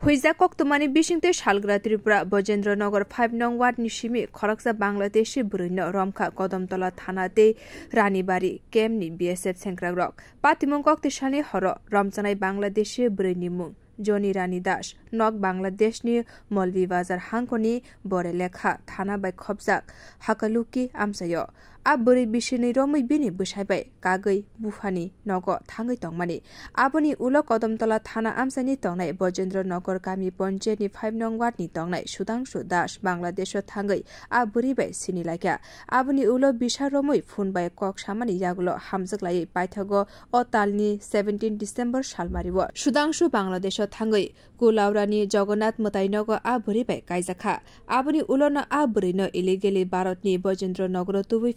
Huiza Koktumani Bishingte Shalgra Tripura Bojendranagar 5 nong ward Nishimi Khoraksa Bangladeshi Bruno Romka Kodamtola Thanate Ranibari Kemni BSF Senkragrok Patimong Koktishani Horo Ramchanai Bangladeshi Brunimu Joni Rani Das Nok Bangladesh ni Molvi Bazar Hankoni Bore Lekha Thana by Khobjak Hakaluki Amsayo Aburi Bishini Romi Bini Bushabai Kagai Bufani Nogo Tangai Tongmani Aboni Ulo Kodamtola Thana Amsani Tongnai Bojendra Nogor Kami Ponche ni 5 nong ward ni Tongnai Sudangshu Das Bangladesh Tangai Aburi by Sinilaka Aboni Ulo Bisha Romi Fun by Kok Shamani Yagulo Hamzaklai Paithago Otalni 17 December Shalmariwo Sudangshu Bangladesh Tangai Kulaurani Jagannath Mutainogo Aburi by Kaizaka Aboni Ulo na Aburi no illegally Barotni Bojendra Nogro Tuwi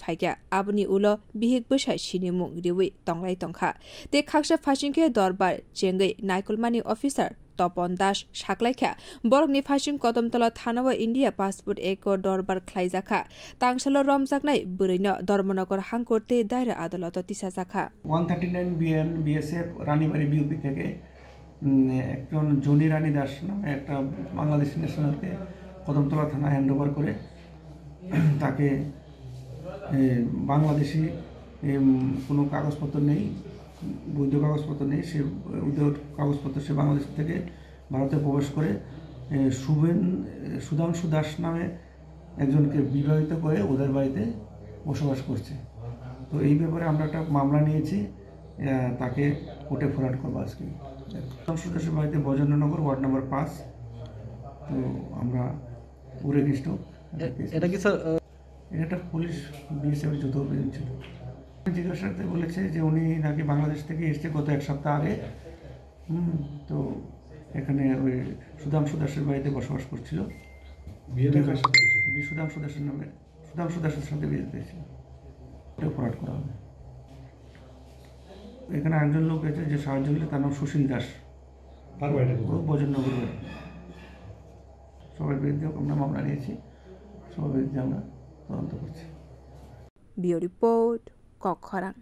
Abuni Ulo Bihik Bushai Shinimung Riwi Tonglai Tongka. They Kaksha Fashinke Dorbar Jengai Naikulmani officer Topon Dash Shaklaika Borgni Fashin Kodamtola Thanawa India passport Eko Dorbar Klaizaka Tangsalo Romzaknai Burino Dormonogor Hankote Daira Adoloto Tisazaka 139 BN BSF Ranibari BUP থেকে একজন Johnny রানী দাস নামে একটা বাংলাদেশি ন্যাশনালকে কদমতলা থানা handover করে তাকে বাংলাদেশি কোনো কাগজপত্র নেই বৈধ কাগজপত্র নেই সে উইদাউট কাগজপত্র সে বাংলাদেশ থেকে ভারতে প্রবেশ করে সুধাংশু দাস নামে একজনকে বিবাহিত করে ওদের বাড়িতে বসবাস করছে তো এই ব্যাপারে আমরা একটা মামলা নিয়েছি তাকে কোর্টে ফরওয়ার্ড করব আজকে সুধাংশু দাসের বাড়িতে বজেন্দ্রনগর ওয়ার্ড নাম্বার 5 তো আমরা উরেগিষ্ট এটা কি স্যার এটা পুলিশ বিএসএফ যুদ্ধ অভিযান ছিল জিজ্ঞাসাতে বলেছে যে উনি নাকি বাংলাদেশ থেকে এসেছে গত এক সপ্তাহ আগে তো এখানে ওই সুধাংশু দাসের বাড়িতে বসবাস করছিল সুধাংশু দাসের নামে সুধাংশু দাসের সাথে বিয়ে দিয়েছিল ওটা ফরওয়ার্ড করা হবে এখানে একজন লোক আছে যে সাহায্য করলে তার নাম সুশীল দাস বজননগর সবার বিরুদ্ধে আমরা মামলা নিয়েছি সবার বিরুদ্ধে আমরা তদন্ত করছি Bio Report Kokharang